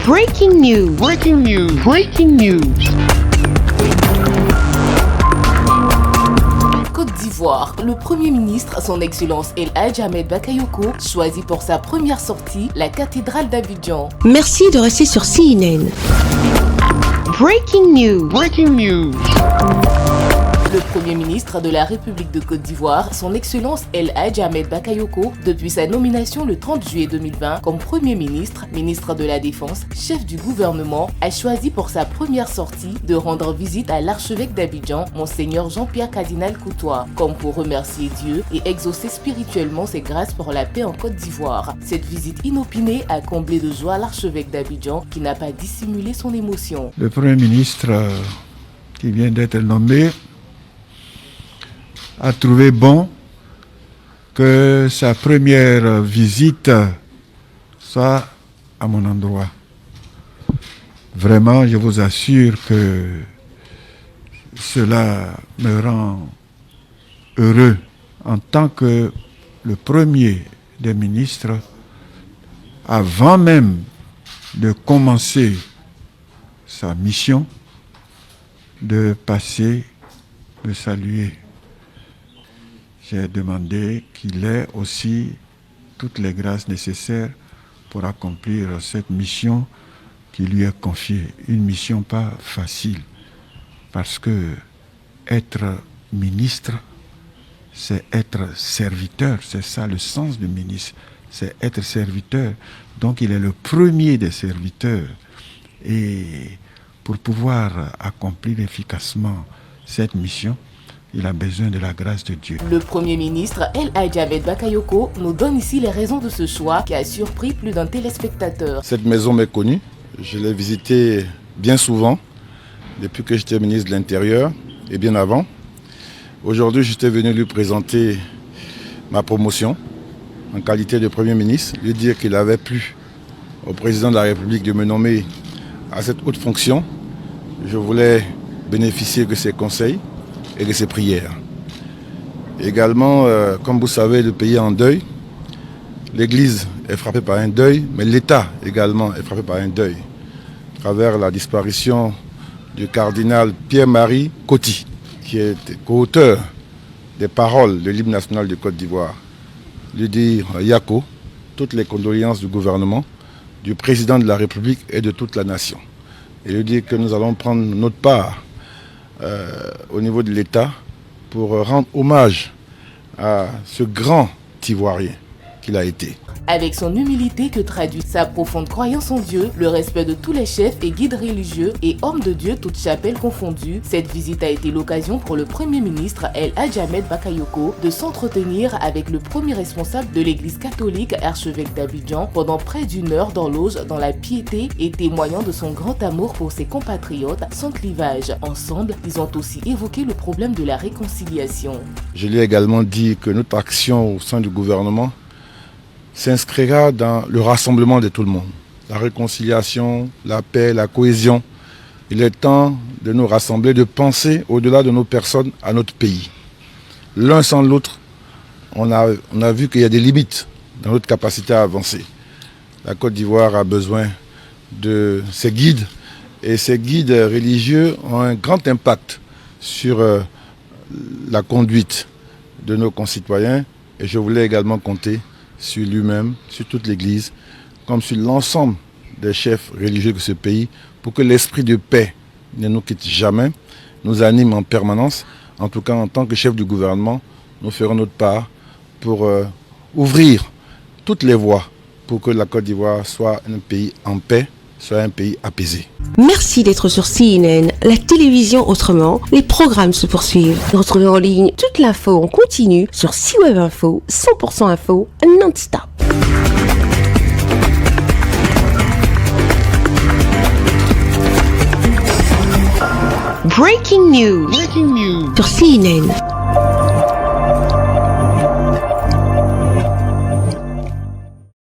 Breaking news. Breaking news. Breaking news. Côte d'Ivoire, le Premier ministre, son Excellence El Hadj Ahmed Bakayoko, choisit pour sa première sortie la cathédrale d'Abidjan. Merci de rester sur CNN. Breaking news. Breaking news. Le Premier ministre de la République de Côte d'Ivoire, son Excellence El Hadj Ahmed Bakayoko, depuis sa nomination le 30 juillet 2020 comme Premier ministre, ministre de la Défense, chef du gouvernement, a choisi pour sa première sortie de rendre visite à l'archevêque d'Abidjan, Monseigneur Jean-Pierre Cardinal Coutois, comme pour remercier Dieu et exaucer spirituellement ses grâces pour la paix en Côte d'Ivoire. Cette visite inopinée a comblé de joie l'archevêque d'Abidjan qui n'a pas dissimulé son émotion. Le Premier ministre qui vient d'être nommé a trouvé bon que sa première visite soit à mon endroit. Vraiment, je vous assure que cela me rend heureux en tant que le premier des ministres, avant même de commencer sa mission, de passer, me saluer. J'ai demandé qu'il ait aussi toutes les grâces nécessaires pour accomplir cette mission qui lui est confiée. Une mission pas facile, parce que être ministre, c'est être serviteur. C'est ça le sens du ministre, c'est être serviteur. Donc il est le premier des serviteurs. Et pour pouvoir accomplir efficacement cette mission, il a besoin de la grâce de Dieu. Le Premier ministre El Hadj Ahmed Bakayoko nous donne ici les raisons de ce choix qui a surpris plus d'un téléspectateur. Cette maison m'est connue. Je l'ai visitée bien souvent depuis que j'étais ministre de l'Intérieur et bien avant. Aujourd'hui, j'étais venu lui présenter ma promotion en qualité de Premier ministre, lui dire qu'il avait plu au président de la République de me nommer à cette haute fonction. Je voulais bénéficier de ses conseils et de ses prières. Également, comme vous savez, le pays est en deuil. L'Église est frappée par un deuil, mais l'État également est frappé par un deuil, à travers la disparition du cardinal Pierre-Marie Coty, qui est co-auteur des paroles de l'hymne national de Côte d'Ivoire. Lui dire Yako, toutes les condoléances du gouvernement, du président de la République et de toute la nation. Et lui dire que nous allons prendre notre part au niveau de l'État pour rendre hommage à ce grand Ivoirien qu'il a été. Avec son humilité que traduit sa profonde croyance en Dieu, le respect de tous les chefs et guides religieux et hommes de Dieu, toutes chapelles confondues, cette visite a été l'occasion pour le Premier ministre El Hadj Ahmed Bakayoko de s'entretenir avec le premier responsable de l'Église catholique, archevêque d'Abidjan, pendant près d'une heure dans l'auge, dans la piété et témoignant de son grand amour pour ses compatriotes sans clivage. Ensemble, ils ont aussi évoqué le problème de la réconciliation. Je lui ai également dit que notre action au sein du gouvernement s'inscrira dans le rassemblement de tout le monde. La réconciliation, la paix, la cohésion. Il est temps de nous rassembler, de penser au-delà de nos personnes à notre pays. L'un sans l'autre, on a vu qu'il y a des limites dans notre capacité à avancer. La Côte d'Ivoire a besoin de ses guides et ces guides religieux ont un grand impact sur la conduite de nos concitoyens et je voulais également compter sur lui-même, sur toute l'Église, comme sur l'ensemble des chefs religieux de ce pays, pour que l'esprit de paix ne nous quitte jamais, nous anime en permanence. En tout cas, en tant que chef du gouvernement, nous ferons notre part pour ouvrir toutes les voies pour que la Côte d'Ivoire soit un pays en paix, soit un pays apaisé. Merci d'être sur CNN, la télévision autrement. Les programmes se poursuivent. Retrouvez en ligne toute l'info en continu sur CWeb Info, 100% info, non-stop. Breaking news. Breaking news sur CNN.